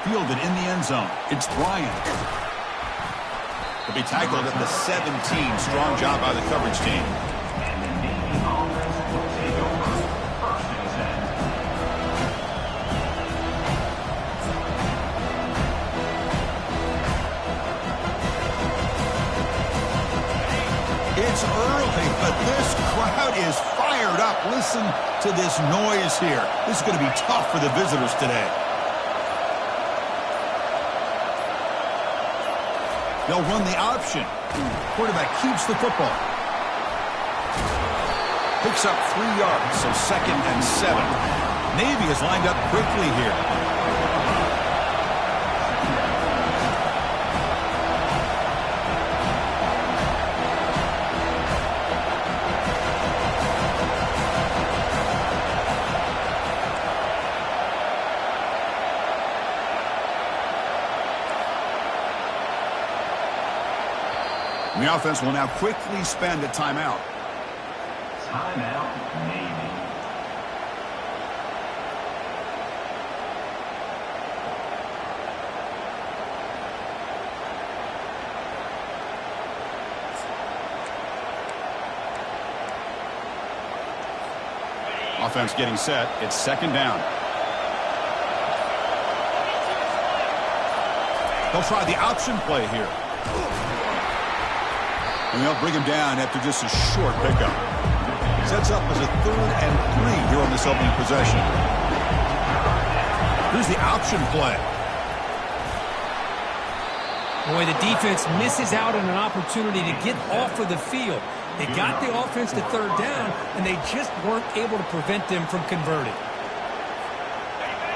fielded in the end zone. It's Bryant. He'll be tackled at the 17. Strong job by the coverage team. It's early, but this crowd is fired up. Listen to this noise here. This is going to be tough for the visitors today. They'll run the option. Quarterback keeps the football. Picks up 3 yards, so 2nd and 7. Navy is lined up quickly here. The offense will now quickly spend a timeout. Timeout, Navy. Offense getting set. It's 2nd down. They'll try the option play here. And they'll bring him down after just a short pickup. Sets up as a 3rd and 3 here on this opening possession. Here's the option play. Boy, the defense misses out on an opportunity to get off of the field. They got the offense to 3rd down, and they just weren't able to prevent them from converting.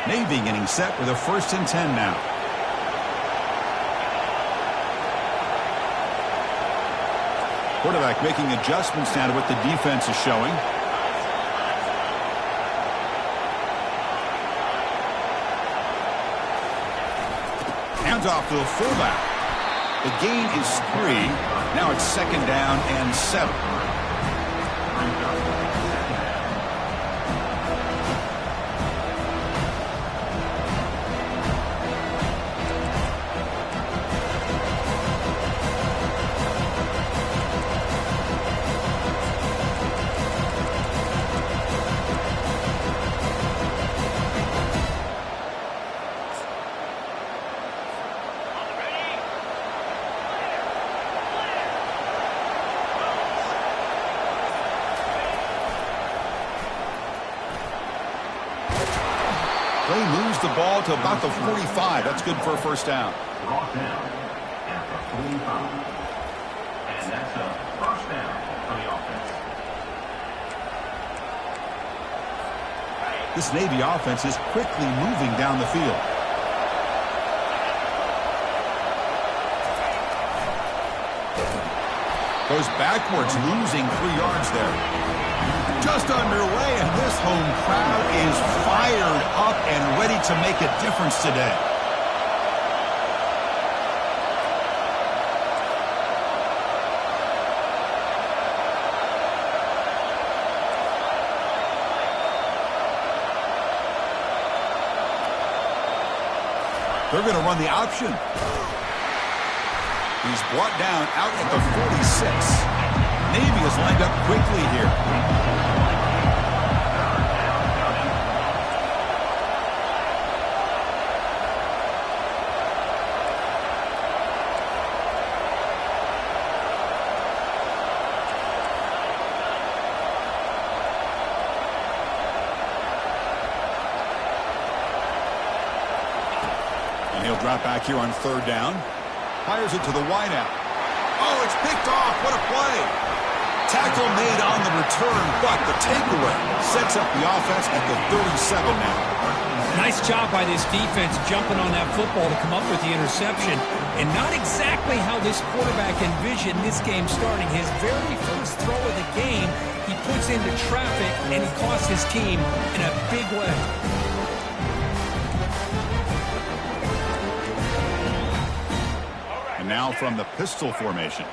Navy getting set with a 1st and 10 now. Quarterback making adjustments now to what the defense is showing. Hands off to the fullback. The gain is 3. Now it's 2nd down and 7. They lose the ball to about the 45. That's good for a 1st down. Brought down at the 45. And that's a 1st down for the offense. This Navy offense is quickly moving down the field. Goes backwards, losing 3 yards there. Just underway, and this home crowd is fired up and ready to make a difference today. They're going to run the option. He's brought down out at the 46. Navy is lined up quickly here. And he'll drop back here on 3rd down. Fires it to the wideout. Oh, it's picked off. What a play. Tackle made on the return, but the takeaway sets up the offense at the 37 now. Nice job by this defense jumping on that football to come up with the interception. And not exactly how this quarterback envisioned this game starting. His very first throw of the game, he puts into traffic, and he costs his team in a big way. And now from the pistol formation.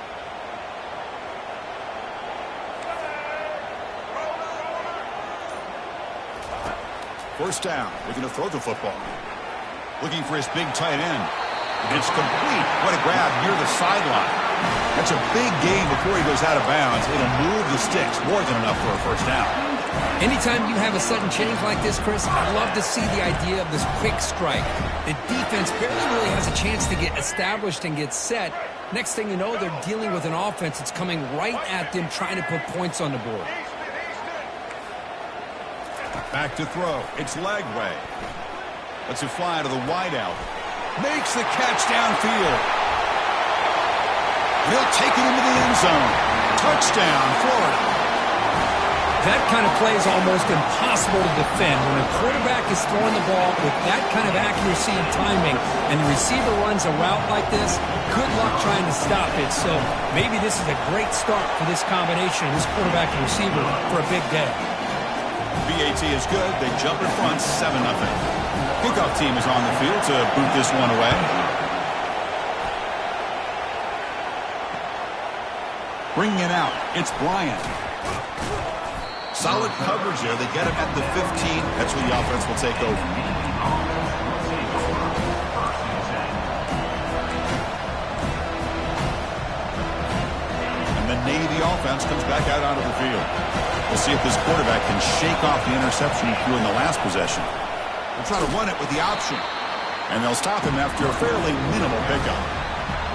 First down, looking to throw the football. Looking for his big tight end. It's complete. What a grab near the sideline. That's a big gain before he goes out of bounds. It'll move the sticks more than enough for a first down. Anytime you have a sudden change like this, Chris, I love to see the idea of this quick strike. The defense barely really has a chance to get established and get set. Next thing you know, they're dealing with an offense that's coming right at them, trying to put points on the board. Back to throw. It's Lagway. Lets it fly to the wideout. Makes the catch downfield. He'll take it into the end zone. Touchdown, Florida. That kind of play is almost impossible to defend. When a quarterback is throwing the ball with that kind of accuracy and timing, and the receiver runs a route like this, good luck trying to stop it. So maybe this is a great start for this combination, this quarterback and receiver, for a big day. BAT is good. They jump in front 7-0. Kickoff team is on the field to boot this one away. Bringing it out, it's Bryant. Solid coverage there. They get him at the 15. That's where the offense will take over. And the Navy offense comes back out onto the field. We'll see if this quarterback can shake off the interception he threw in the last possession. They'll try to run it with the option. And they'll stop him after a fairly minimal pickup.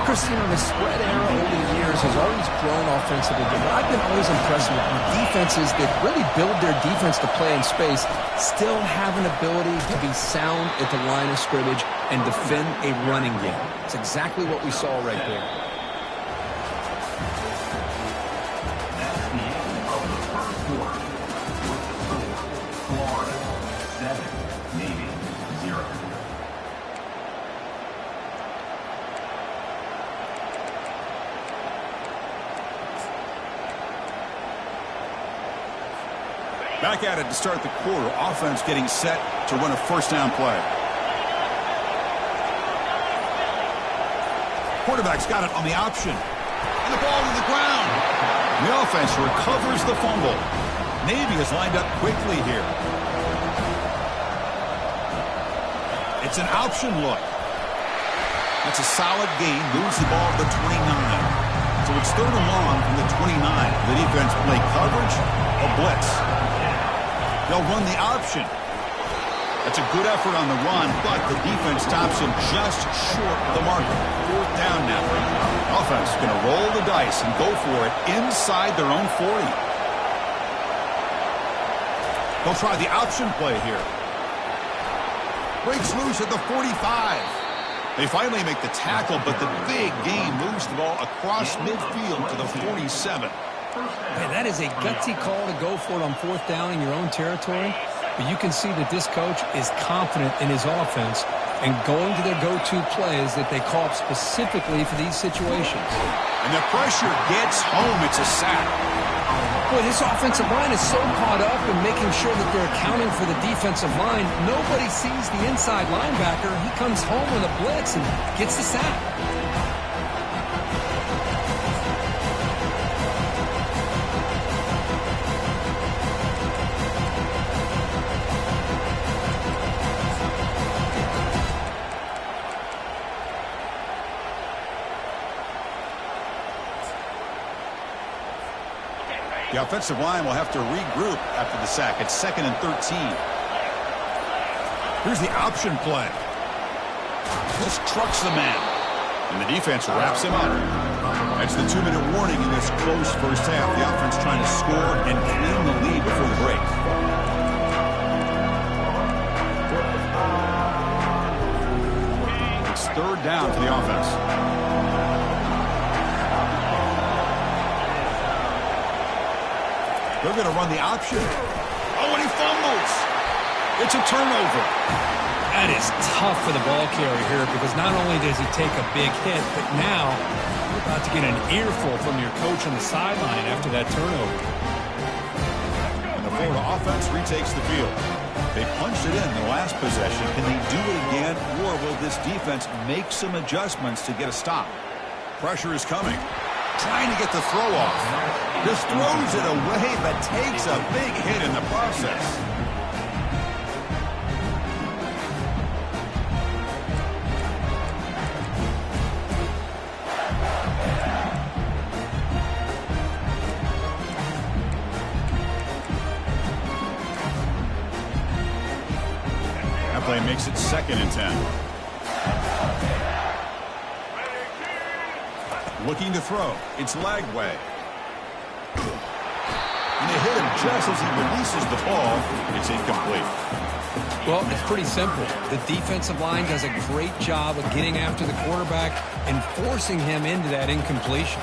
Chris, the spread era over the years has always grown offensively, but I've been always impressed with defenses that really build their defense to play in space, still have an ability to be sound at the line of scrimmage and defend a running game. It's exactly what we saw right there. That's the end of the first quarter. With the score, Florida 7, Navy 0. Back at it to start the quarter. Offense getting set to run a first down play. Quarterback's got it on the option. And the ball to the ground. The offense recovers the fumble. Navy is lined up quickly here. It's an option look. That's a solid gain. Moves the ball to the 29. So it's third and long from the 29. The defense play coverage or blitz. They'll run the option. That's a good effort on the run, but the defense stops him just short of the marker. Fourth down now. Offense is going to roll the dice and go for it inside their own 40. They'll try the option play here. Breaks loose at the 45. They finally make the tackle, but the big gain moves the ball across midfield to the 47. Hey, that is a gutsy call to go for it on fourth down in your own territory. But you can see that this coach is confident in his offense and going to their go-to plays that they call specifically for these situations. And the pressure gets home. It's a sack. Boy, this offensive line is so caught up in making sure that they're accounting for the defensive line. Nobody sees the inside linebacker. He comes home with a blitz and gets the sack. The offensive line will have to regroup after the sack. It's 2nd and 13. Here's the option play. Just trucks the man. And the defense wraps him up. That's the 2-minute warning in this close first half. The offense trying to score and claim the lead before the break. It's third down for the offense. They're going to run the option. Oh, and he fumbles. It's a turnover. That is tough for the ball carrier here because not only does he take a big hit, but now you're about to get an earful from your coach on the sideline after that turnover. And the Florida offense retakes the field. They punched it in the last possession. Can they do it again, or will this defense make some adjustments to get a stop? Pressure is coming. Trying to get the throw off. Just throws it away, but takes a big hit in the process. makes it 2nd and 10. Looking to throw. It's Lagway. And they hit him just as he releases the ball. It's incomplete. Well, it's pretty simple. The defensive line does a great job of getting after the quarterback and forcing him into that incompletion.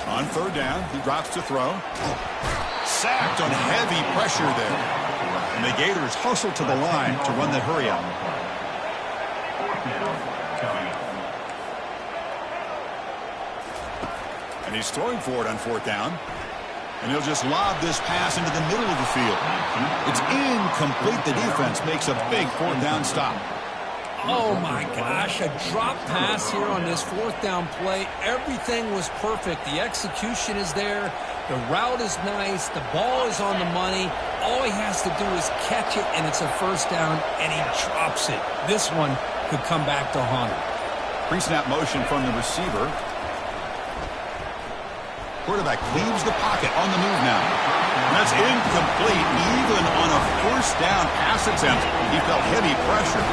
On 3rd down, he drops to throw. Sacked on heavy pressure there. And the Gators hustle to the line to run the hurry up. And he's throwing for it on 4th down. And he'll just lob this pass into the middle of the field. It's incomplete. The defense makes a big 4th down stop. Oh, my gosh. A drop pass here on this 4th down play. Everything was perfect. The execution is there. The route is nice. The ball is on the money. All he has to do is catch it, and it's a 1st down, and he drops it. This one could come back to haunt him. Pre-snap motion from the receiver. Quarterback leaves the pocket on the move now. And that's incomplete. Even on a 1st down pass attempt, he felt heavy pressure.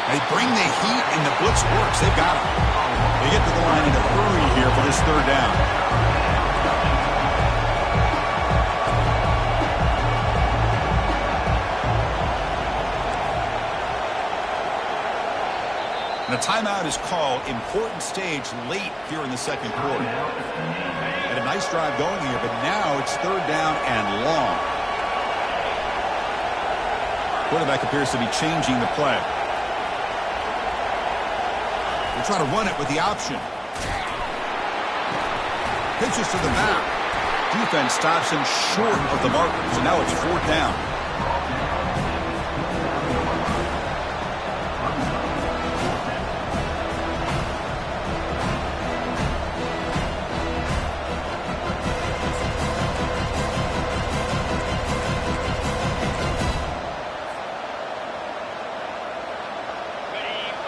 They bring the heat and the blitz works. They've got him. They get to the line in a hurry here for this 3rd down. And a timeout is called. Important stage late here in the 2nd quarter. Had a nice drive going here, but now it's 3rd down and long. Quarterback appears to be changing the play. We'll try to run it with the option. Pitches to the back. Defense stops him short of the marker, so now it's 4th down.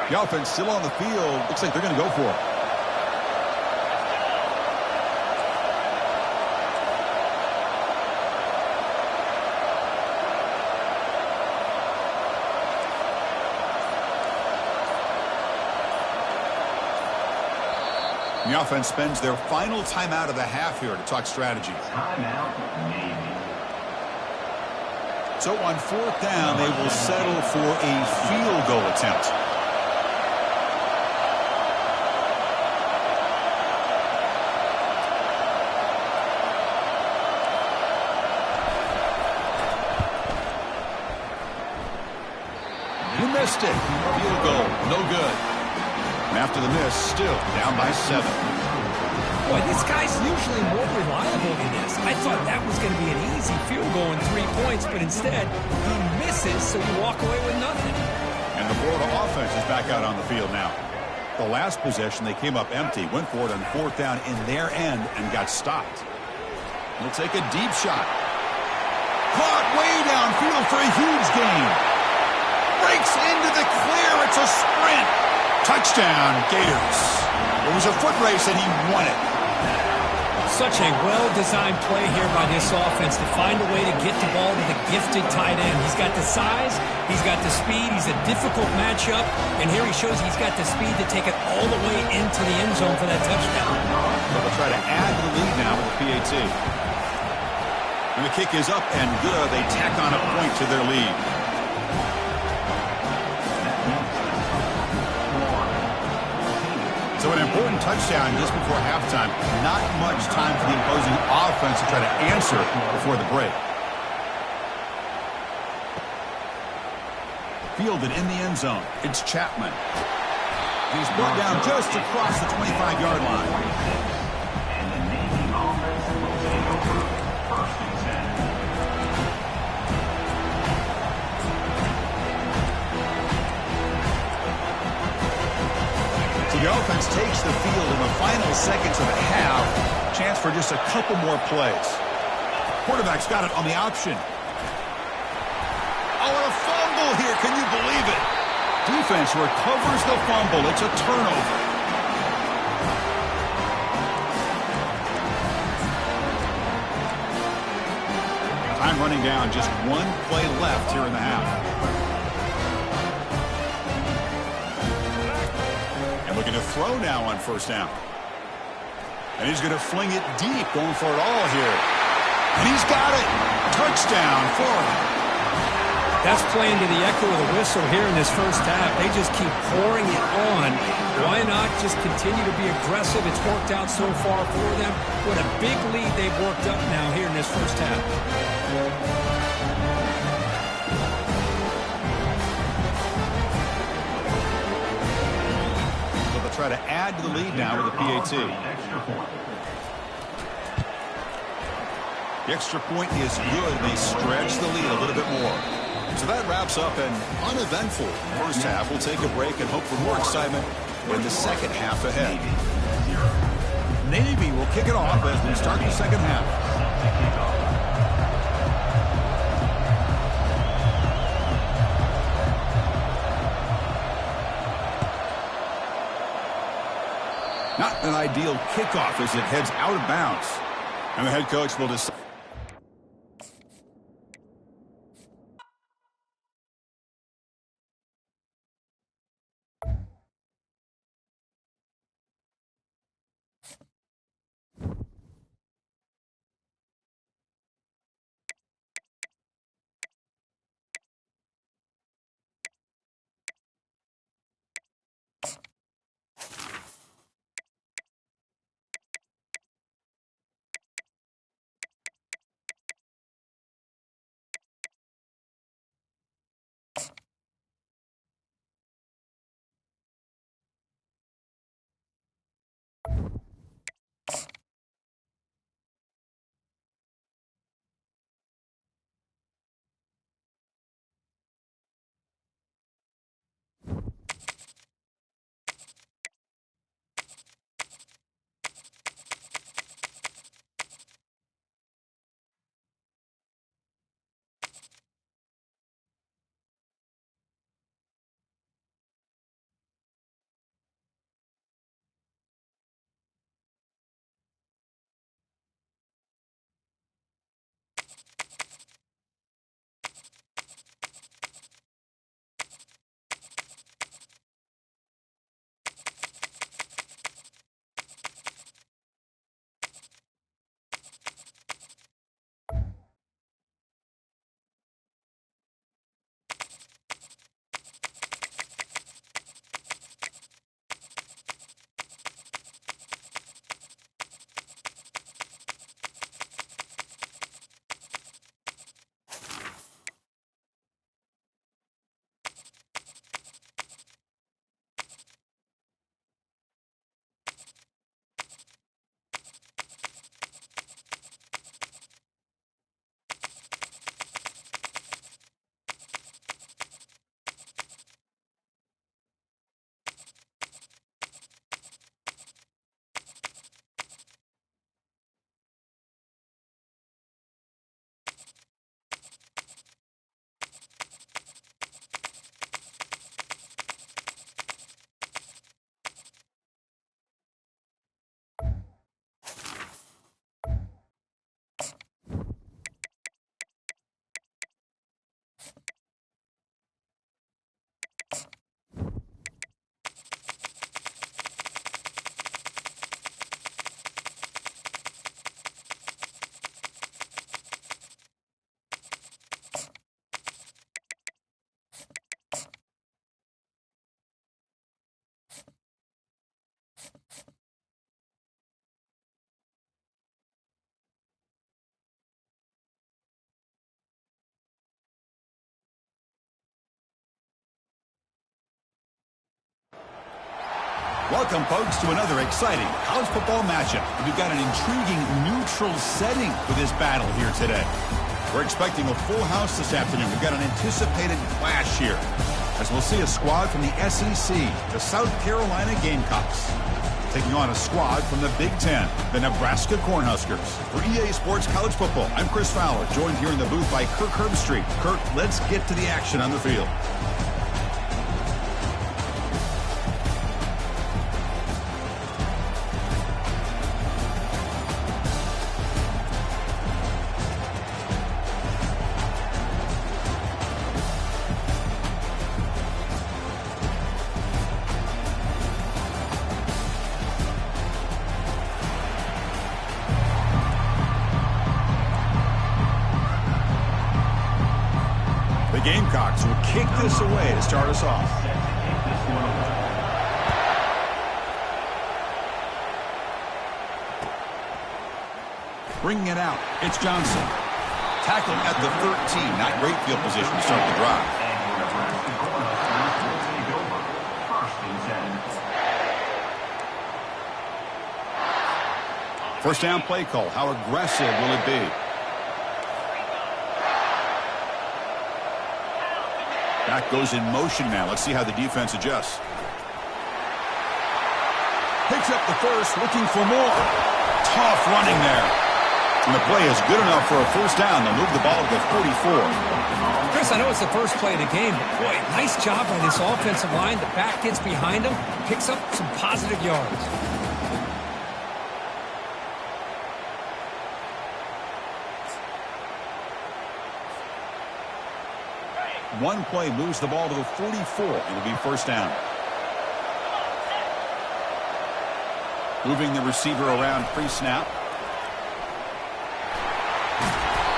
The offense still on the field. Looks like they're going to go for it. The offense spends their final timeout of the half here to talk strategy. So on 4th down, they will settle for a field goal attempt. Missed it. Field goal. No good. And after the miss, still down by 7. Boy, this guy's usually more reliable than this. I thought that was going to be an easy field goal and 3 points, but instead, he misses, so you walk away with nothing. And the Florida offense is back out on the field now. The last possession, they came up empty, went for it on 4th down in their end, and got stopped. They'll take a deep shot. Caught way downfield for a huge gain. Breaks into the clear. It's a sprint. Touchdown, Gators. It was a foot race, and he won it. Such a well-designed play here by this offense to find a way to get the ball to the gifted tight end. He's got the size. He's got the speed. He's a difficult matchup. And here he shows he's got the speed to take it all the way into the end zone for that touchdown. So they'll try to add to the lead now with the PAT. And the kick is up and good. They tack on a point to their lead. So an important touchdown just before halftime. Not much time for the opposing offense to try to answer before the break. Fielded in the end zone. It's Chapman. He's brought down just across the 25-yard line. The offense takes the field in the final seconds of the half. Chance for just a couple more plays. Quarterback's got it on the option. Oh, and a fumble here. Can you believe it? Defense recovers the fumble. It's a turnover. Time running down. Just one play left here in the half. And looking to throw now on first down. And he's going to fling it deep, going for it all here. And he's got it. Touchdown, Florida. That's playing to the echo of the whistle here in this first half. They just keep pouring it on. Why not just continue to be aggressive? It's worked out so far for them. What a big lead they've worked up now here in this first half. So they'll try to add to the lead now with a PAT. The extra point is good. They stretch the lead a little bit more. So that wraps up an uneventful first half. We'll take a break and hope for more excitement in the second half ahead. Navy will kick it off as we start the second half. Not an ideal kickoff as it heads out of bounds. And the head coach will decide. Welcome, folks, to another exciting college football matchup. We've got an intriguing neutral setting for this battle here today. We're expecting a full house this afternoon. We've got an anticipated clash here, as we'll see a squad from the SEC, the South Carolina Gamecocks, taking on a squad from the Big Ten, the Nebraska Cornhuskers. For EA Sports College Football, I'm Chris Fowler, joined here in the booth by Kirk Herbstreit. Kirk, let's get to the action on the field. Gamecocks will kick this away to start us off. Bringing it out, it's Johnson. Tackling at the 13, not great field position to start the drive. First down play call. How aggressive will it be? Back goes in motion now. Let's see how the defense adjusts. Picks up the first, looking for more. Tough running there. And the play is good enough for a first down. They'll move the ball to the 44. Chris, I know it's the first play of the game, but boy, nice job by this offensive line. The back gets behind him, picks up some positive yards. One play moves the ball to the 44. It'll be first down. Moving the receiver around pre-snap.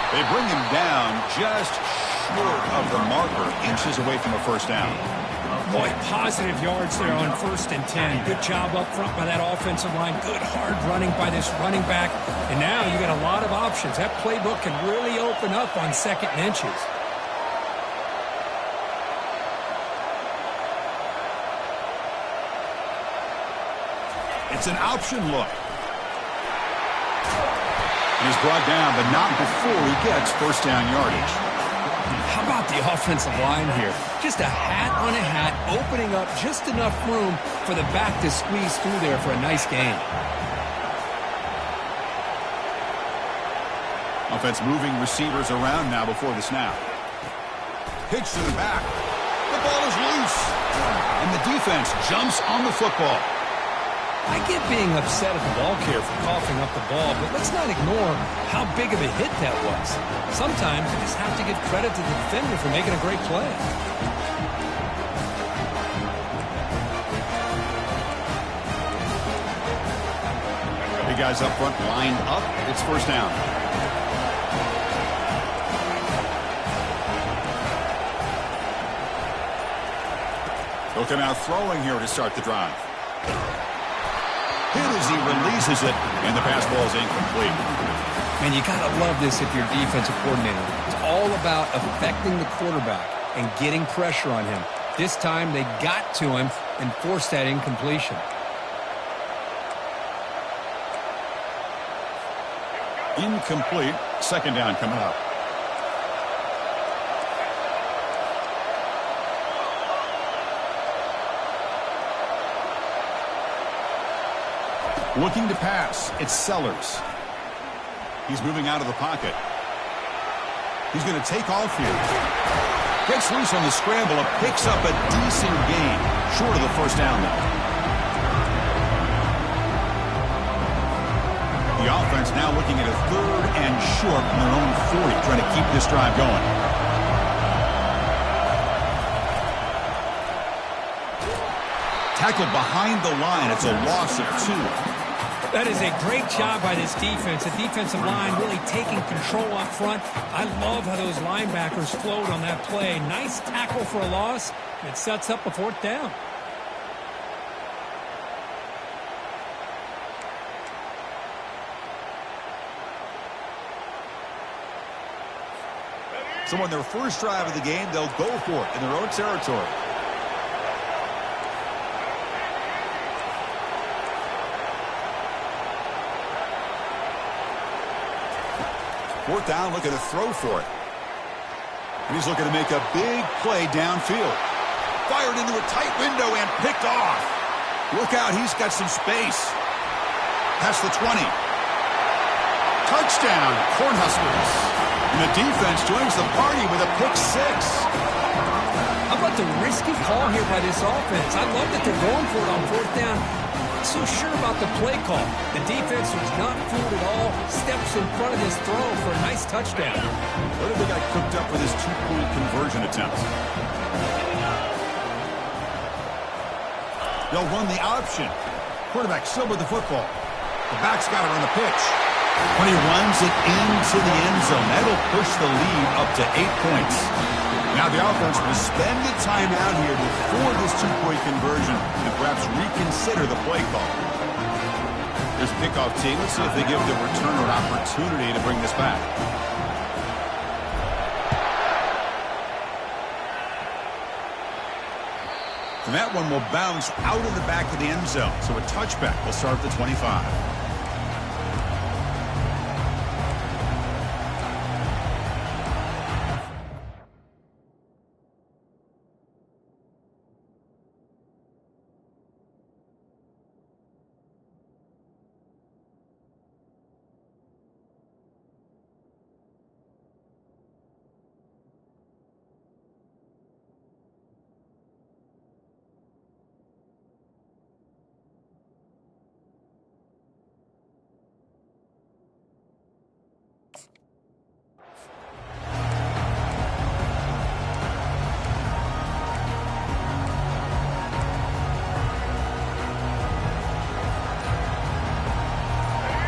They bring him down just short of the marker, inches away from a first down. Boy, positive yards there on 1st and 10. Good job up front by that offensive line. Good hard running by this running back. And now you got a lot of options. That playbook can really open up on 2nd and inches. It's an option look. He's brought down, but not before he gets first down yardage. How about the offensive line here? Just a hat on a hat, opening up just enough room for the back to squeeze through there for a nice gain. Offense moving receivers around now before the snap. Pitch to the back. The ball is loose. And the defense jumps on the football. I get being upset at the ball carrier for coughing up the ball, but let's not ignore how big of a hit that was. Sometimes you just have to give credit to the defender for making a great play. Big guys up front lined up. It's first down. They'll come out throwing here to start the drive. Hit as he releases it, and the pass ball is incomplete. Man, you got to love this if you're a defensive coordinator. It's all about affecting the quarterback and getting pressure on him. This time they got to him and forced that incompletion. Incomplete. Second down coming up. Looking to pass. It's Sellers. He's moving out of the pocket. He's going to take off here. Gets loose on the scramble and picks up a decent gain. Short of the first down, though. The offense now looking at a 3rd and short from their own 40, trying to keep this drive going. Tackled behind the line. It's a loss of 2. That is a great job by this defense. The defensive line really taking control up front. I love how those linebackers flowed on that play. Nice tackle for a loss. It sets up a 4th down. So on their first drive of the game, they'll go for it in their own territory. Fourth down, looking to throw for it. And he's looking to make a big play downfield. Fired into a tight window and picked off. Look out, he's got some space. Past the 20. Touchdown, Cornhuskers. And the defense joins the party with a pick 6. How about the risky call here by this offense? I love that they're going for it on 4th down. Not so sure about the play call. The defense was not fooled at all. Steps in front of this throw for a nice touchdown. What have they got cooked up with this 2-point conversion attempt? They'll run the option. Quarterback still with the football. The back's got it on the pitch. When he runs it into the end zone, that'll push the lead up to 8 points. Now the offense will spend the time out here before this two-point conversion and perhaps reconsider the play call. There's pickoff team. Let's see if they give the returner an opportunity to bring this back. And that one will bounce out of the back of the end zone. So a touchback will start at the 25.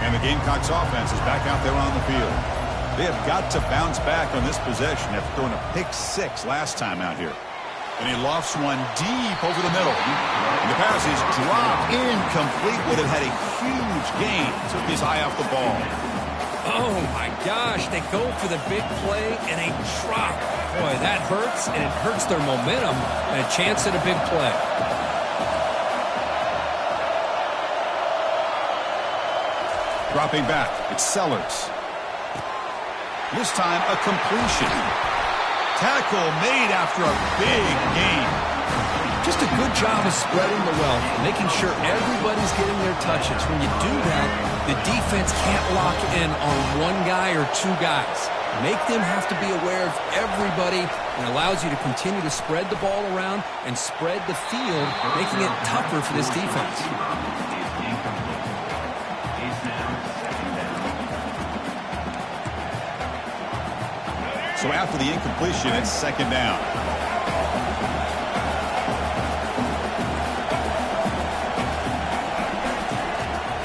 And the Gamecocks offense is back out there on the field. They have got to bounce back on this possession after throwing a pick six last time out here. And he lofts one deep over the middle. And the pass is dropped incomplete. Would have had a huge gain. Took his eye off the ball. Oh, my gosh. They go for the big play and a drop. Boy, that hurts, and it hurts their momentum and a chance at a big play. Dropping back, it's Sellers. This time, a completion. Tackle made after a big gain. Just a good job of spreading the wealth, making sure everybody's getting their touches. When you do that, the defense can't lock in on one guy or two guys. Make them have to be aware of everybody, and allows you to continue to spread the ball around and spread the field, making it tougher for this defense. So after the incompletion, it's second down.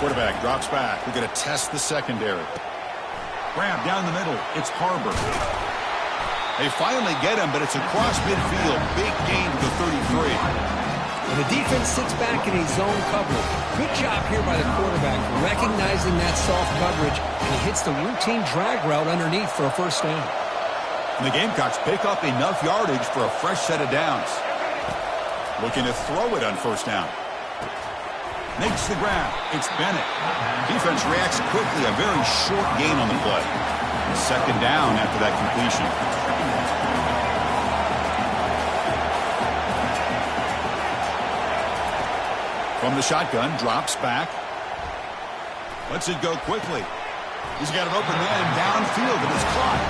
Quarterback drops back. We're going to test the secondary. Grab down the middle. It's Harbor. They finally get him, but it's across midfield. Big gain to the 33. And the defense sits back in a zone coverage. Good job here by the quarterback, recognizing that soft coverage, and he hits the routine drag route underneath for a first down. And the Gamecocks pick up enough yardage for a fresh set of downs. Looking to throw it on first down. Makes the grab. It's Bennett. Defense reacts quickly. A very short gain on the play. Second down after that completion. From the shotgun, drops back. Lets it go quickly. He's got an open man downfield, and it's caught.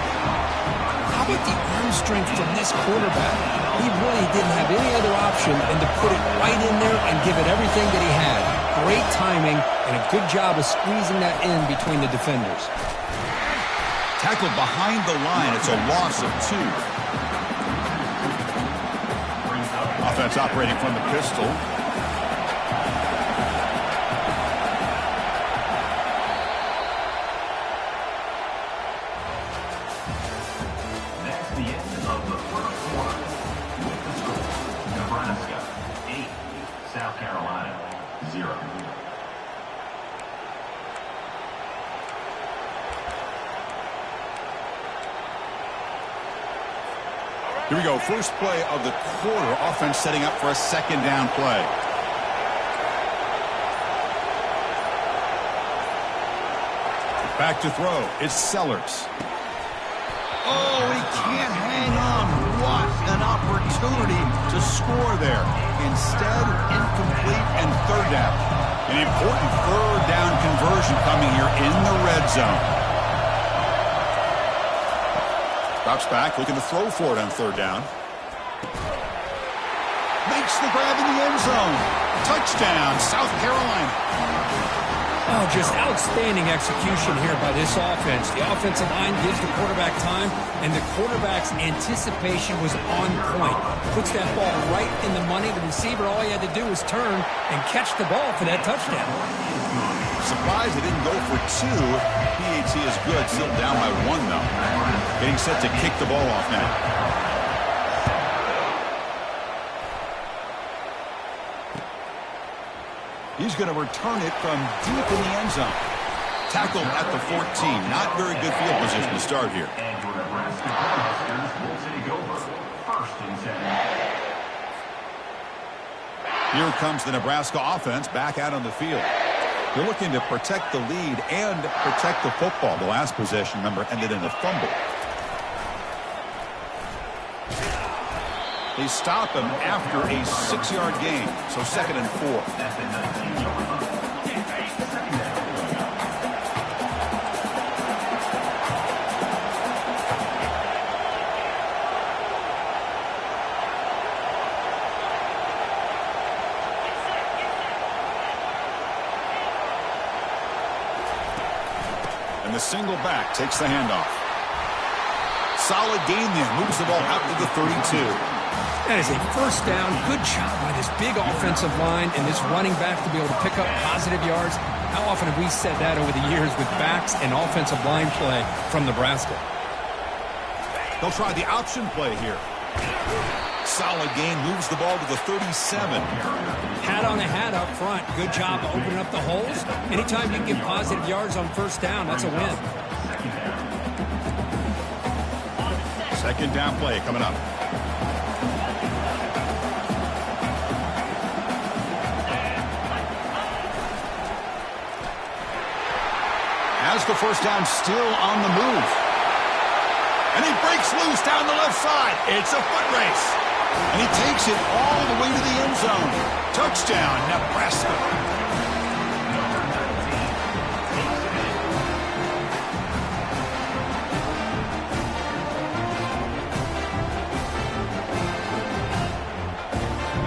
How about the arm strength from this quarterback? He really didn't have any other option than to put it right in there and give it everything that he had. Great timing and a good job of squeezing that in between the defenders. Tackled behind the line. It's a loss of 2. Offense operating from the pistol. Here we go. First play of the quarter. Offense setting up for a second down play. Back to throw. It's Sellers. Oh, he can't hang on. What an opportunity to score there. Instead, incomplete and third down. An important third down conversion coming here in the red zone. Drops back, looking to throw for it on third down. Makes the grab in the end zone. Touchdown, South Carolina. Oh, just outstanding execution here by this offense. The offensive line gives the quarterback time, and the quarterback's anticipation was on point. Puts that ball right in the money. The receiver, all he had to do was turn and catch the ball for that touchdown. Surprised they didn't go for 2. PAT is good. Still down by 1, though. Getting set to kick the ball off now. He's going to return it from deep in the end zone. Tackled at the 14. Not very good field position to start here. And your Nebraska Cornhuskers will take over. 1st and 10. Here comes the Nebraska offense back out on the field. They're looking to protect the lead and protect the football. The last possession, remember, ended in a fumble. They stop him after a 6-yard gain, so 2nd and 4. At the 19-yard line. Second down. And the single back takes the handoff. Solid gain there. Moves the ball out to the 32. That is a 1st down. Good job by this big offensive line and this running back to be able to pick up positive yards. How often have we said that over the years with backs and offensive line play from Nebraska? They'll try the option play here. Solid gain. Moves the ball to the 37. Hat on a hat up front. Good job opening up the holes. Anytime you can get positive yards on 1st down, that's a win. 2nd down play coming up. As the 1st down still on the move. And he breaks loose down the left side. It's a foot race. And he takes it all the way to the end zone. Touchdown, Nebraska.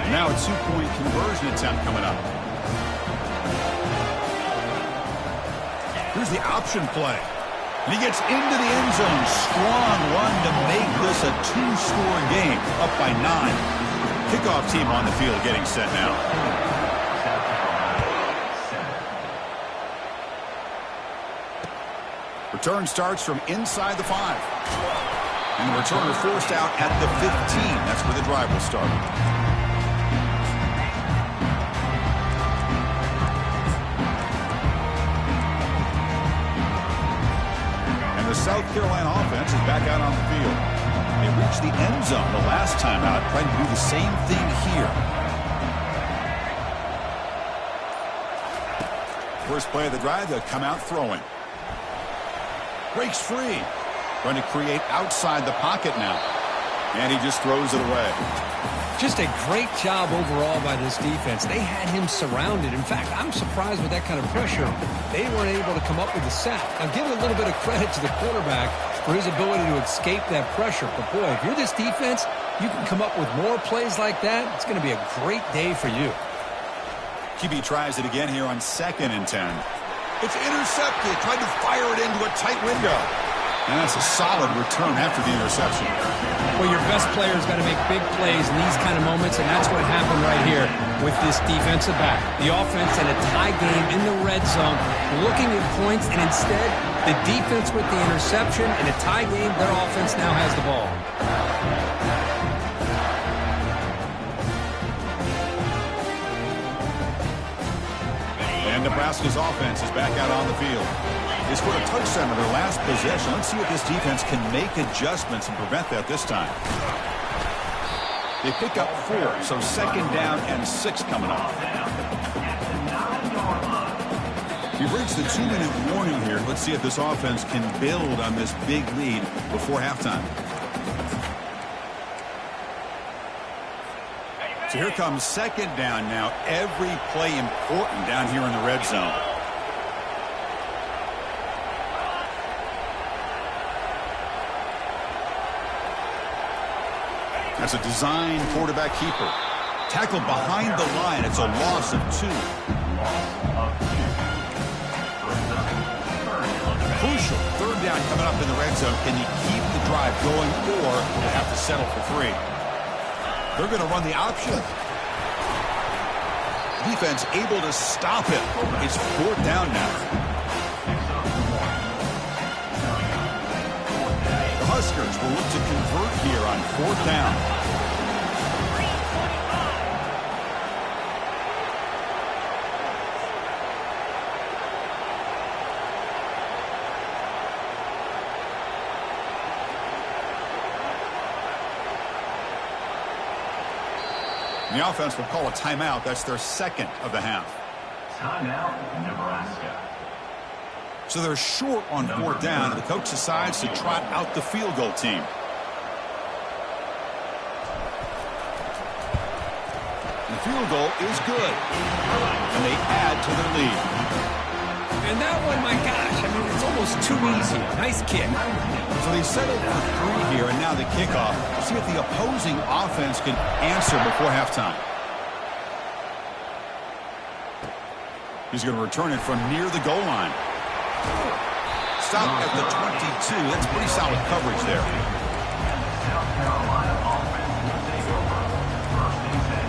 And now a 2-point conversion attempt coming up. Here's the option play. And he gets into the end zone. Strong run to make this a 2-score game. Up by 9. Kickoff team on the field getting set now. Return starts from inside the 5. And the returner forced out at the 15. That's where the drive will start. The South Carolina offense is back out on the field. They reached the end zone the last time out, trying to do the same thing here. First play of the drive, they'll come out throwing. Breaks free. Trying to create outside the pocket now. And he just throws it away. Just a great job overall by this defense. They had him surrounded. In fact, I'm surprised with that kind of pressure. They weren't able to come up with a sack. Now, give a little bit of credit to the quarterback for his ability to escape that pressure. But, boy, if you're this defense, you can come up with more plays like that. It's going to be a great day for you. QB tries it again here on 2nd and 10. It's intercepted. Tried to fire it into a tight window. And that's a solid return after the interception. Well, your best player's got to make big plays in these kind of moments, and that's what happened right here with this defensive back. The offense in a tie game in the red zone, looking at points, and instead, the defense with the interception. In a tie game, their offense now has the ball. And Nebraska's offense is back out on the field. They scored a touchdown on their last possession. Let's see if this defense can make adjustments and prevent that this time. They pick up 4, so 2nd down and 6 coming up. We've reached the 2-minute warning here. Let's see if this offense can build on this big lead before halftime. So here comes 2nd down now. Every play important down here in the red zone. That's a design quarterback keeper. Tackled behind the line. It's a loss of 2. Crucial 3rd down coming up in the red zone. Can you keep the drive going, or will they have to settle for 3? They're going to run the option. Defense able to stop him. It's 4th down now. Huskers will look to convert here on 4th down. And the offense will call a timeout. That's their second of the half. Timeout, Nebraska. So they're short on fourth down, and the coach decides to trot out the field goal team. And the field goal is good, and they add to their lead. And that one, my gosh, I mean, it's almost too easy. Nice kick. So they settled for 3 here, and now the kickoff. See if the opposing offense can answer before halftime. He's going to return it from near the goal line. Stop at the 22. That's pretty solid coverage there. South Carolina offense will take over. First and 10.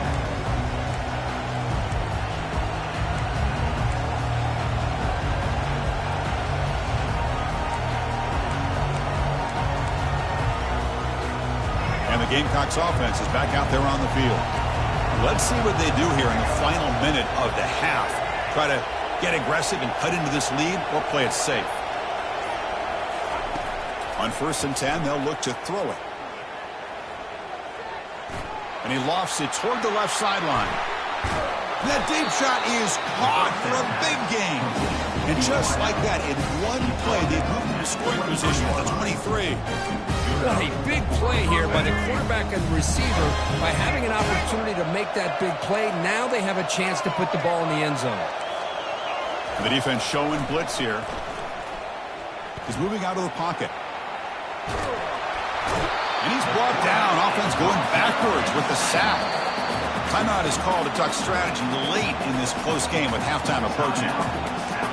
And the Gamecocks offense is back out there on the field. Let's see what they do here in the final minute of the half. Try to get aggressive and cut into this lead, or play it safe. On 1st and 10, they'll look to throw it. And he lofts it toward the left sideline. That deep shot is caught for a big gain. And just like that, in one play, they've moved into scoring position at the 23. What a big play here by the quarterback and receiver. By having an opportunity to make that big play, now they have a chance to put the ball in the end zone. The defense showing blitz here. He's moving out of the pocket. And he's brought down. Offense going backwards with the sack. Timeout is called to talk strategy late in this close game with halftime approaching.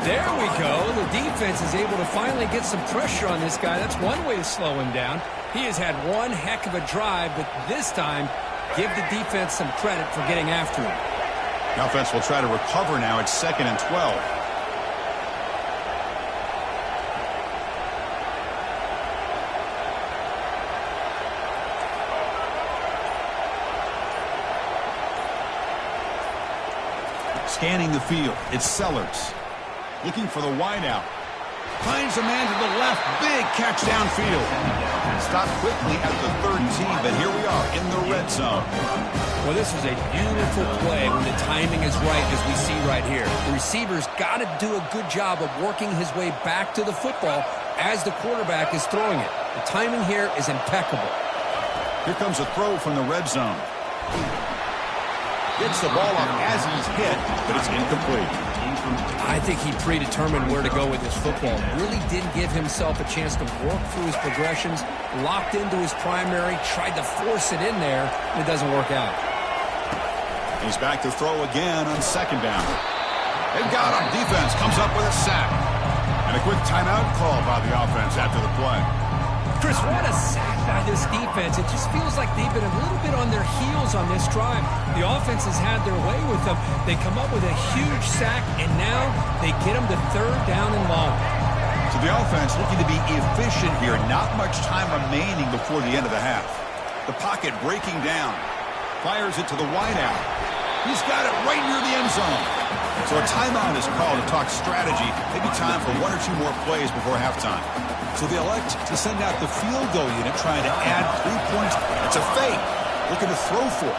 There we go. The defense is able to finally get some pressure on this guy. That's one way to slow him down. He has had one heck of a drive, but this time, give the defense some credit for getting after him. The offense will try to recover now. It's 2nd and 12. Scanning the field, it's Sellers. Looking for the wideout. Finds a man to the left. Big catch downfield. Stopped quickly at the 13, but here we are in the red zone. Well, this is a beautiful play when the timing is right, as we see right here. The receiver's got to do a good job of working his way back to the football as the quarterback is throwing it. The timing here is impeccable. Here comes a throw from the red zone. Gets the ball up as he's hit, but it's incomplete. I think he predetermined where to go with his football. Really didn't give himself a chance to work through his progressions, locked into his primary, tried to force it in there, and it doesn't work out. He's back to throw again on 2nd down. They've got him. Defense comes up with a sack. And a quick timeout call by the offense after the play. Chris, what a sack by this defense. It just feels like they've been a little bit on their heels on this drive. The offense has had their way with them. They come up with a huge sack, and now they get them to 3rd down and long. So the offense looking to be efficient here. Not much time remaining before the end of the half. The pocket breaking down. Fires it to the wideout. He's got it right near the end zone. So a timeout is called to talk strategy. Maybe time for 1 or 2 more plays before halftime. So they elect to send out the field goal unit, trying to add 3 points. It's a fake. Looking to throw for it.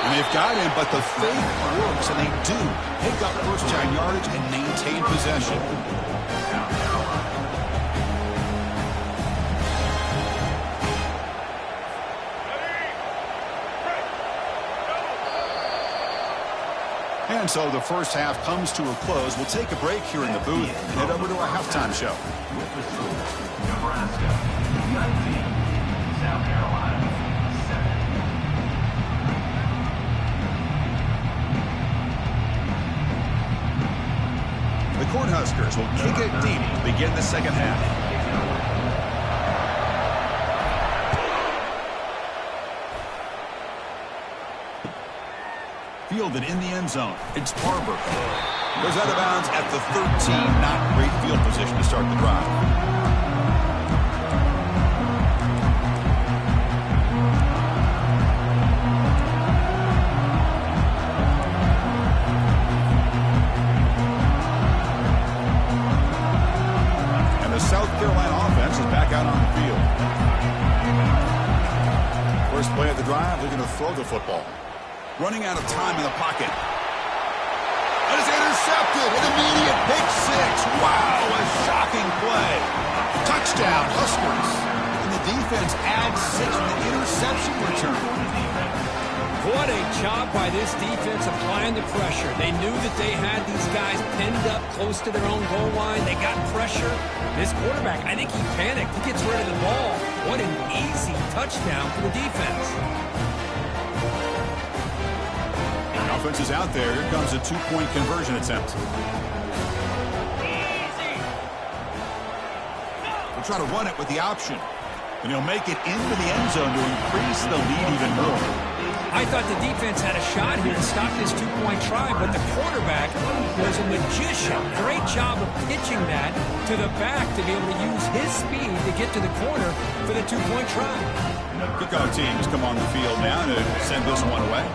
And they've got him, but the fake works, and they do pick up first down yardage and maintain possession. And so the first half comes to a close. We'll take a break here in the booth and head over to our halftime show. With the score, Nebraska 19, South Carolina 7. The Cornhuskers will kick it deep to begin the second half. Fielded in the end zone. It's Barber. Goes out of bounds at the 13. Not great field position to start the drive. And the South Carolina offense is back out on the field. throw the football. Running out of time in the pocket. And it's intercepted. An immediate pick six. Wow, a shocking play. Touchdown, Huskers. And the defense adds 6 with the interception return. What a job by this defense applying the pressure. They knew that they had these guys pinned up close to their own goal line. They got pressure. This quarterback, I think he panicked. He gets rid of the ball. What an easy touchdown for the defense. Offense is out there. Here comes a 2-point conversion attempt. We'll try to run it with the option. And he'll make it into the end zone to increase the lead even more. I thought the defense had a shot here to stop this 2-point try, but the quarterback was a magician. Great job of pitching that to the back to be able to use his speed to get to the corner for the 2-point try. Kickoff team has come on the field now to send this one away.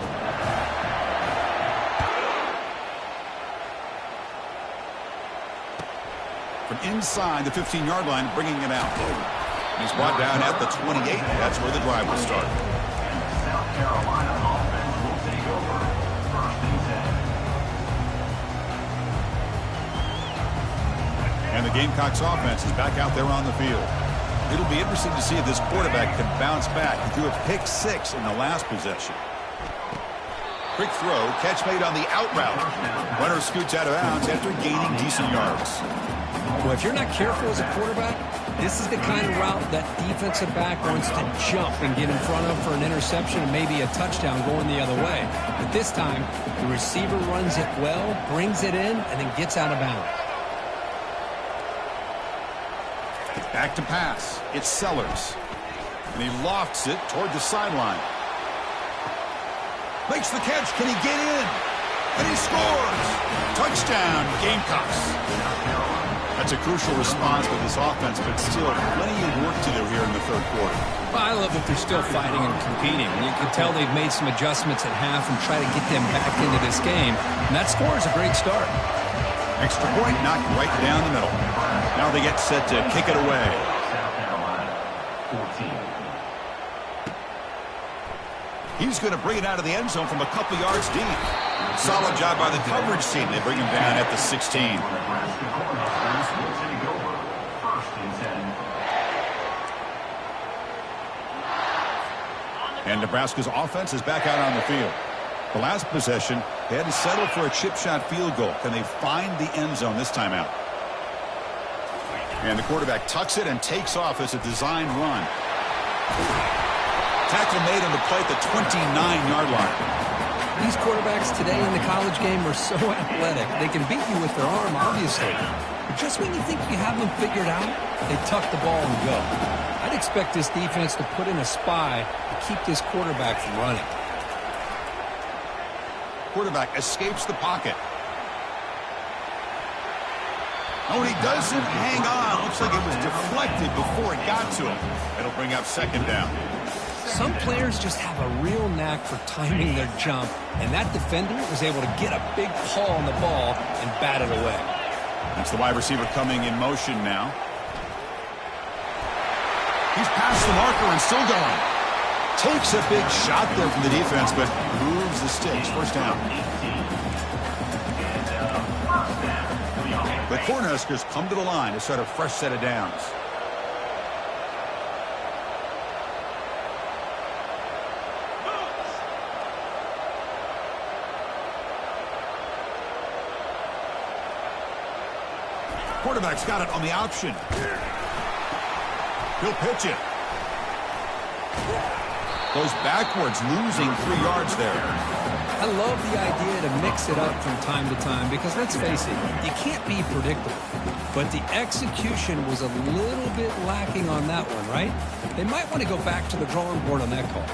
From inside the 15-yard line, bringing it out. He's brought down at the 28. That's where the drive will start. South Carolina offense will take over. 1st and 10. And the Gamecocks offense is back out there on the field. It'll be interesting to see if this quarterback can bounce back. He threw a pick 6 in the last possession. Quick throw, catch made on the out route. Runner scoots out of bounds after gaining decent yards. Well, if you're not careful as a quarterback, this is the kind of route that defensive back wants to jump and get in front of for an interception and maybe a touchdown going the other way. But this time, the receiver runs it well, brings it in, and then gets out of bounds. Back to pass. It's Sellers. And he lofts it toward the sideline. Makes the catch. Can he get in? And he scores. Touchdown, Gamecocks. That's a crucial response for this offense, but still plenty of work to do here in the 3rd quarter. Well, I love that they're still fighting and competing. You can tell they've made some adjustments at half and try to get them back into this game. And that score is a great start. Extra point knocked right down the middle. Now they get set to kick it away. South Carolina 14. He's going to bring it out of the end zone from a couple yards deep. Solid job by the coverage team. They bring him down at the 16. Nebraska offense will take over. 1st and 10. And Nebraska's offense is back out on the field. The last possession, they hadn't settled for a chip shot field goal. Can they find the end zone this time out? And the quarterback tucks it and takes off as a designed run. Tackle made on the play at the 29-yard line. These quarterbacks today in the college game are so athletic. They can beat you with their arm, obviously. But just when you think you have them figured out, they tuck the ball and go. I'd expect this defense to put in a spy to keep this quarterback from running. Quarterback escapes the pocket. Oh, and he doesn't hang on. Looks like it was deflected before it got to him. It'll bring up 2nd down. Some players just have a real knack for timing their jump, and that defender was able to get a big paw on the ball and bat it away. That's the wide receiver coming in motion now. He's past the marker and still going. Takes a big shot there from the defense, but moves the sticks. 1st down. The Cornhuskers come to the line to start a fresh set of downs. Quarterback's got it on the option. He'll pitch it. Goes backwards, losing 3 yards there. I love the idea to mix it up from time to time because, let's face it, you can't be predictable. But the execution was a little bit lacking on that one, right? They might want to go back to the drawing board on that call.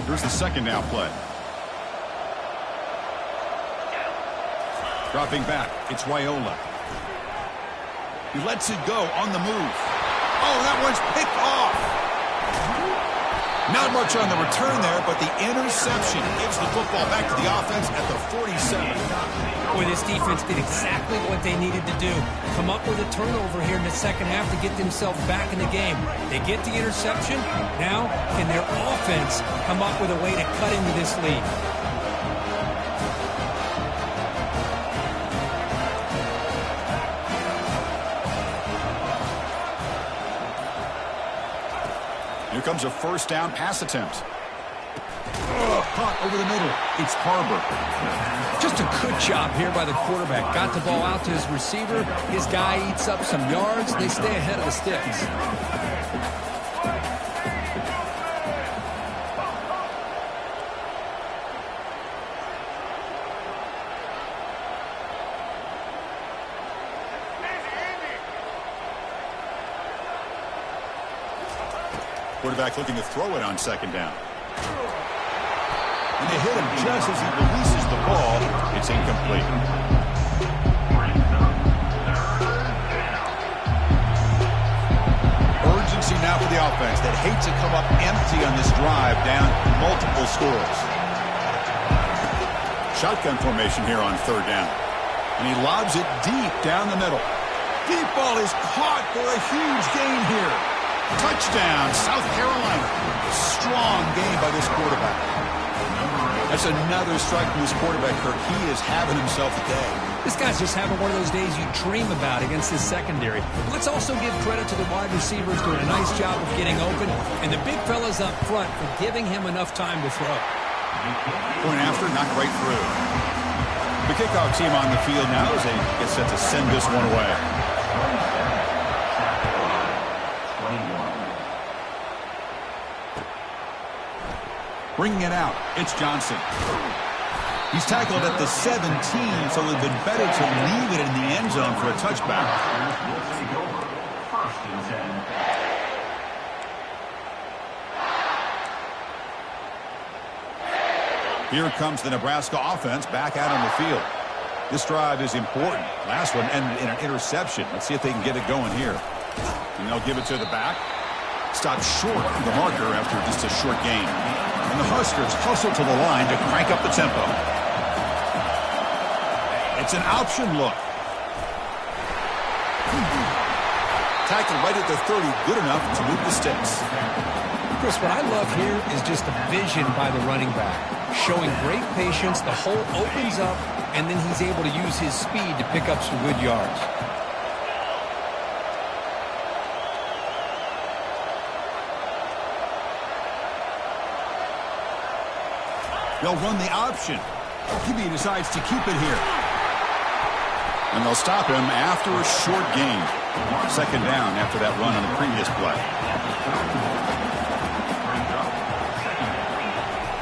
Here's the 2nd down play. Dropping back, it's Raiola. He lets it go on the move. Oh, that one's picked off. Not much on the return there, but the interception gives the football back to the offense at the 47. Boy, this defense did exactly what they needed to do. Come up with a turnover here in the second half to get themselves back in the game. They get the interception. Now, can their offense come up with a way to cut into this lead? Here comes a first down pass attempt. Caught over the middle. It's Harbor. Just a good job here by the quarterback. Got the ball out to his receiver. His guy eats up some yards. They stay ahead of the sticks. Quarterback looking to throw it on second down. And they hit him just as he releases the ball. It's incomplete. Urgency now for the offense that hates to come up empty on this drive, down multiple scores. Shotgun formation here on third down. And he lobs it deep down the middle. Deep ball is caught for a huge gain here. Touchdown, South Carolina. Strong game by this quarterback. That's another strike from this quarterback, Kirk. He is having himself a day. This guy's just having one of those days you dream about against his secondary. But let's also give credit to the wide receivers doing a nice job of getting open, and the big fellas up front for giving him enough time to throw. Point after, knocked right through. The kickoff team on the field now as they get set to send this one away. Bringing it out, it's Johnson. He's tackled at the 17, so it would have been better to leave it in the end zone for a touchback. Here comes the Nebraska offense back out on the field. This drive is important. Last one ended in an interception. Let's see if they can get it going here. And they'll give it to the back. Stopped short of the marker after just a short gain. And the Huskers hustle to the line to crank up the tempo. It's an option look. Tackled right at the 30, good enough to move the sticks. Chris, what I love here is just the vision by the running back. Showing great patience, the hole opens up, and then he's able to use his speed to pick up some good yards. They'll run the option. QB decides to keep it here. And they'll stop him after a short gain. Second down after that run on the previous play.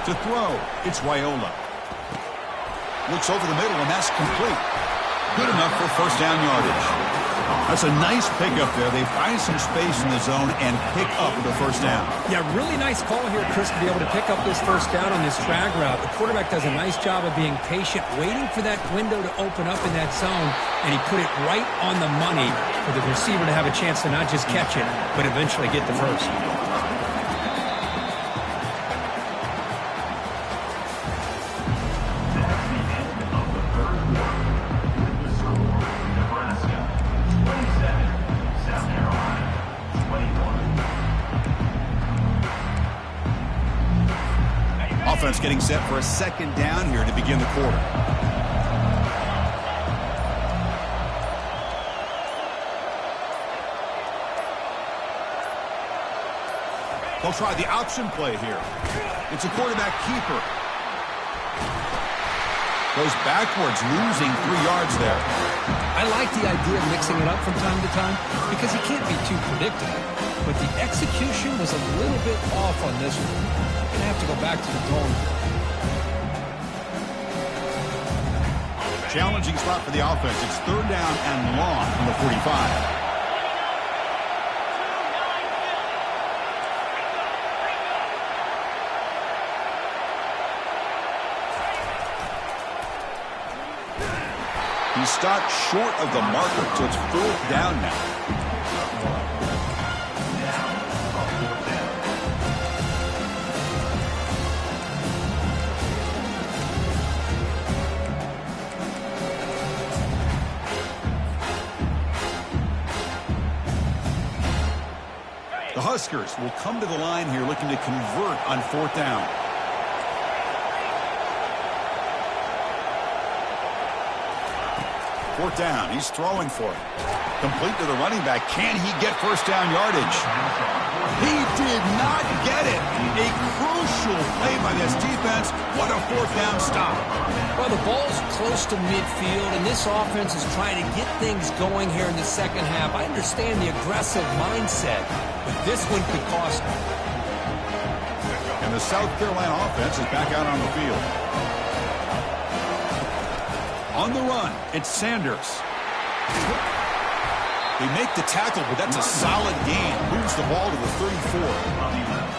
To throw, it's Raiola. Looks over the middle, and that's complete. Good enough for first down yardage. That's a nice pickup there. They find some space in the zone and pick up the first down. Yeah, really nice call here, Chris, to be able to pick up this first down on this drag route. The quarterback does a nice job of being patient, waiting for that window to open up in that zone, and he put it right on the money for the receiver to have a chance to not just catch it, but eventually get the first. Offense getting set for a second down here to begin the quarter. They'll try the option play here. It's a quarterback keeper. Goes backwards, losing 3 yards there. I like the idea of mixing it up from time to time because he can't be too predictable. But the execution was a little bit off on this one. Going to have to go back to the dome. Challenging spot for the offense. It's third down and long from the 45. He stopped short of the marker, so it's fourth down now. Huskers will come to the line here looking to convert on 4th down. Fourth down. He's throwing for it. Complete to the running back. Can he get first down yardage? He did not get it. A crucial play by this defense. What a 4th down stop. Well, the ball's close to midfield, and this offense is trying to get things going here in the second half. I understand the aggressive mindset, but this one could cost them. And the South Carolina offense is back out on the field. On the run, it's Sanders. They make the tackle, but that's a solid gain. Moves the ball to the 34.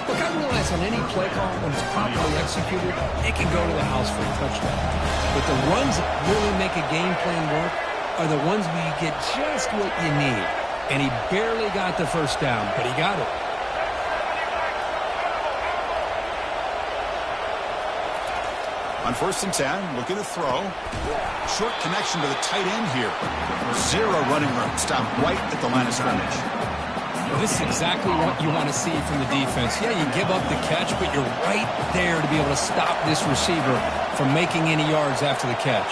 Look, I realize on any play call, when it's properly executed, it can go to the house for a touchdown. But the runs that really make a game plan work are the ones where you get just what you need. And he barely got the first down, but he got it. On 1st and 10, looking to throw. Short connection to the tight end here. Zero running room. Stop right at the line of scrimmage. Well, this is exactly what you want to see from the defense. Yeah, you give up the catch, but you're right there to be able to stop this receiver from making any yards after the catch.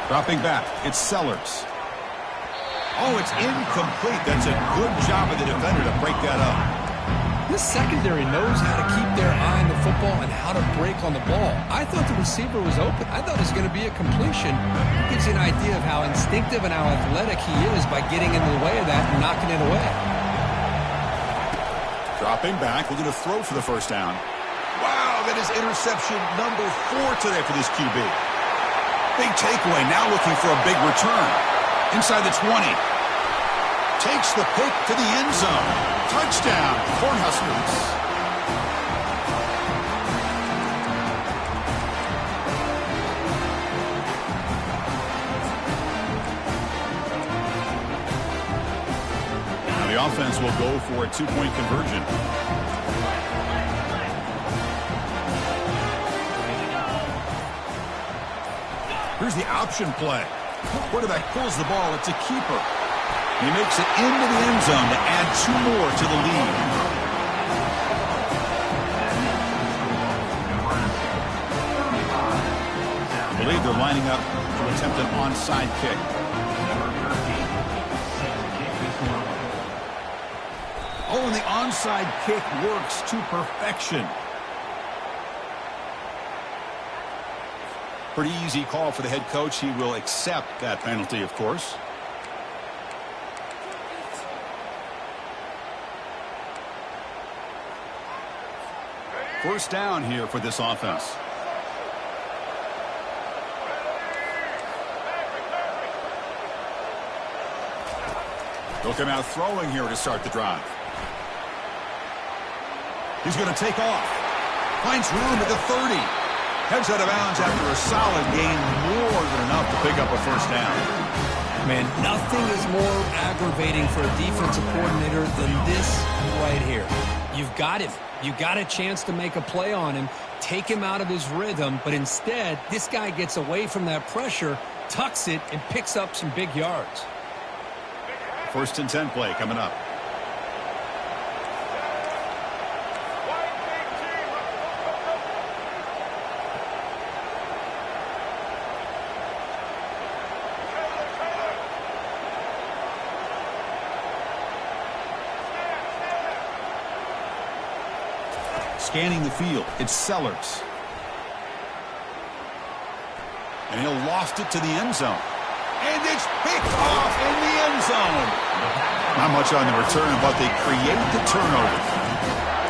Dropping back, it's Sellers. Oh, it's incomplete. That's a good job of the defender to break that up. This secondary knows how to keep their eye on the football and how to break on the ball. I thought the receiver was open. I thought it was going to be a completion. It gives you an idea of how instinctive and how athletic he is by getting in the way of that and knocking it away. Dropping back, looking to throw for the first down. Wow, that is interception number 4 today for this QB. Big takeaway, now looking for a big return. Inside the 20. Takes the pick to the end zone. Touchdown, Cornhuskers. Now the offense will go for a 2-point conversion. Here's the option play. Quarterback pulls the ball. It's a keeper. He makes it into the end zone to add 2 more to the lead. I believe they're lining up to attempt an onside kick. Oh, and the onside kick works to perfection. Pretty easy call for the head coach. He will accept that penalty, of course. First down here for this offense. They'll come out throwing here to start the drive. He's going to take off. Finds room at the 30. Heads out of bounds after a solid gain, more than enough to pick up a first down. Man, nothing is more aggravating for a defensive coordinator than this right here. You've got him. You got a chance to make a play on him, take him out of his rhythm, but instead, this guy gets away from that pressure, tucks it, and picks up some big yards. 1st and 10 play coming up. Scanning the field, it's Sellers. And he'll loft it to the end zone. And it's picked off in the end zone. Not much on the return, but they create the turnover.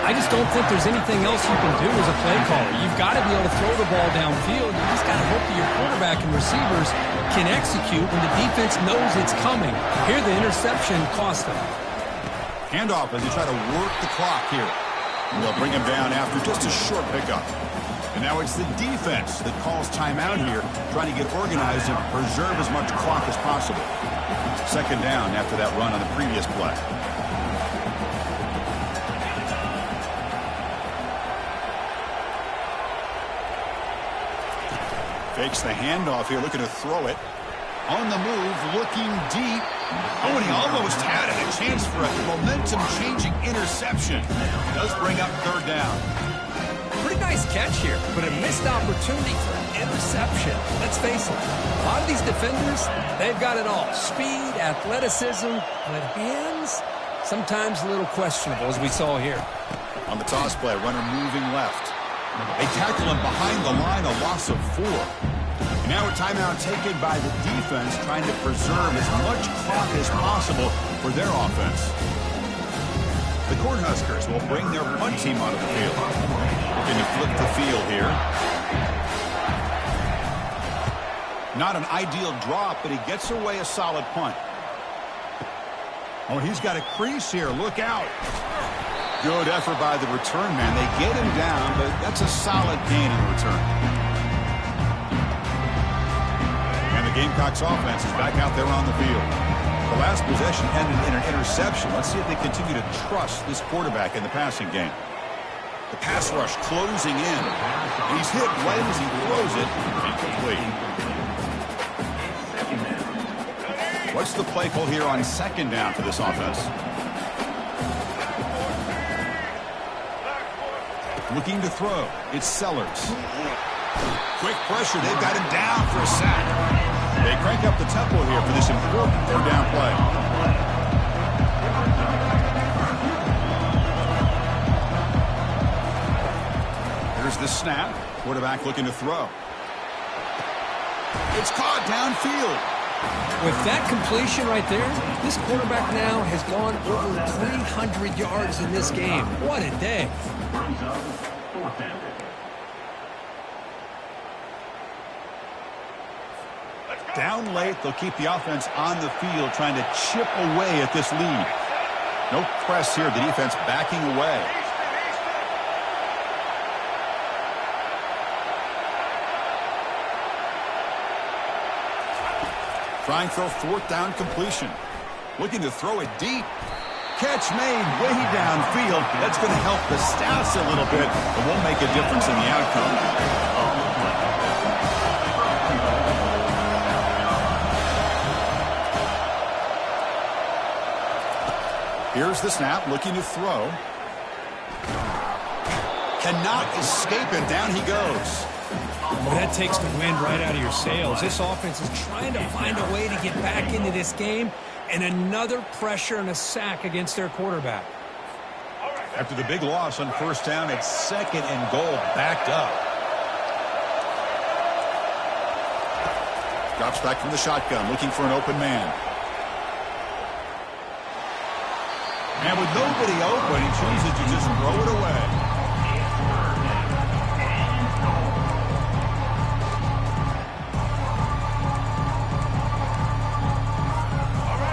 I just don't think there's anything else you can do as a play caller. You've got to be able to throw the ball downfield. You just got to hope that your quarterback and receivers can execute when the defense knows it's coming. Here, the interception cost them. Handoff as they try to work the clock here. And they'll bring him down after just a short pickup. And now it's the defense that calls timeout here, trying to get organized and preserve as much clock as possible. Second down after that run on the previous play. Fakes the handoff here, looking to throw it. On the move, looking deep. Oh, and he almost had it. A chance for a momentum-changing interception. Does bring up third down. Pretty nice catch here, but a missed opportunity for an interception. Let's face it, a lot of these defenders, they've got it all. Speed, athleticism, but hands, sometimes a little questionable, as we saw here. On the toss play, runner moving left. They tackle him behind the line, a loss of 4. Now a timeout taken by the defense, trying to preserve as much clock as possible for their offense. The Cornhuskers will bring their punt team onto the field. Looking to flip the field here. Not an ideal drop, but he gets away a solid punt. Oh, he's got a crease here. Look out. Good effort by the return man. They get him down, but that's a solid gain in return. And the Gamecocks offense is back out there on the field. The last possession ended in an interception. Let's see if they continue to trust this quarterback in the passing game. The pass rush closing in. He's hit right as he throws it. Incomplete. What's the play call here on second down for this offense? Looking to throw. It's Sellers. Quick pressure. They've got him down for a sack. They crank up the tempo here for this important third down play. Here's the snap. Quarterback looking to throw. It's caught downfield. With that completion right there, this quarterback now has gone over 300 yards in this game. What a day. Down late, they'll keep the offense on the field, trying to chip away at this lead. No press here, the defense backing away. Trying for a fourth down completion. Looking to throw it deep. Catch made way downfield. That's going to help the stats a little bit, but won't make a difference in the outcome. Here's the snap, looking to throw. Cannot escape it. Down he goes. Well, that takes the wind right out of your sails. This offense is trying to find a way to get back into this game, and another pressure and a sack against their quarterback. After the big loss on first down, it's second and goal, backed up. Drops back from the shotgun, looking for an open man. And with nobody open, he chooses to just throw it away.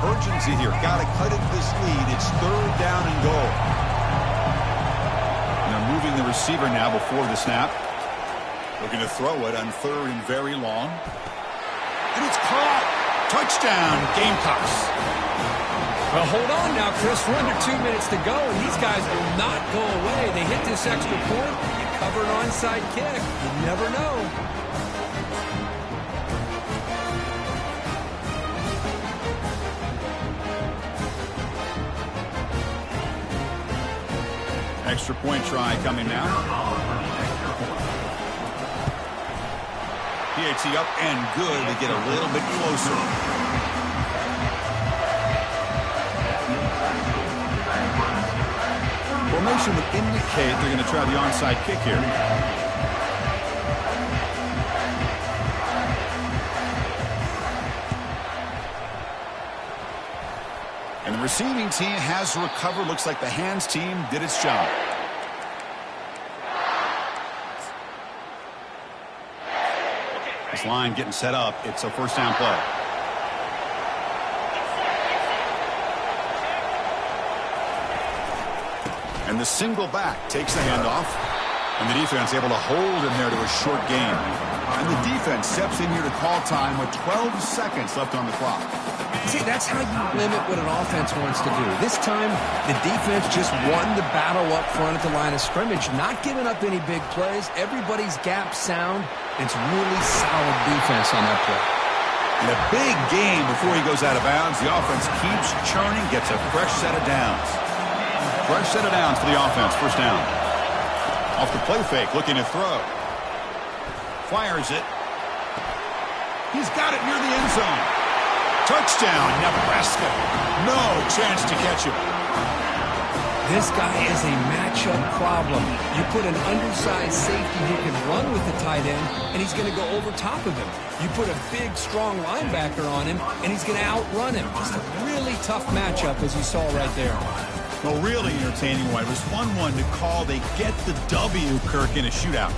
Urgency here. Got to cut into this lead. It's third down and goal. And they're moving the receiver now before the snap. Looking to throw it on third and very long. And it's caught. Touchdown, Gamecocks. Well, hold on now, Chris. We're under 2 minutes to go, and these guys will not go away. They hit this extra point. You cover an onside kick. You never know. Extra point try coming now. PAT up and good. They get a little bit closer. Formation would indicate they're going to try the onside kick here. And the receiving team has recovered. Looks like the hands team did its job. This line getting set up. It's a first down play. And the single back takes the handoff. And the defense able to hold him there to a short gain. And the defense steps in here to call time with 12 seconds left on the clock. See, that's how you limit what an offense wants to do. This time, the defense just won the battle up front at the line of scrimmage, not giving up any big plays. Everybody's gap sound. It's really solid defense on that play. And a big game before he goes out of bounds. The offense keeps churning, gets a fresh set of downs. Fresh set of downs for the offense. First down. Off the play fake, looking to throw. Fires it. He's got it near the end zone. Touchdown, Nebraska. No chance to catch him. This guy is a matchup problem. You put an undersized safety who can run with the tight end, and he's going to go over top of him. You put a big, strong linebacker on him, and he's going to outrun him. Just a really tough matchup, as you saw right there. Well, really entertaining one. It was fun one to call. They get the W, Kirk, in a shootout.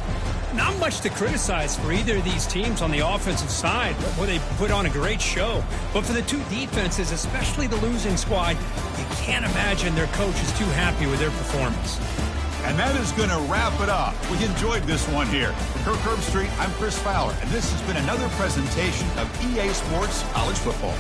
Not much to criticize for either of these teams on the offensive side. Well, they put on a great show. But for the two defenses, especially the losing squad, you can't imagine their coach is too happy with their performance. And that is going to wrap it up. We enjoyed this one here. For Kirk Herbstreit, I'm Chris Fowler, and this has been another presentation of EA Sports College Football.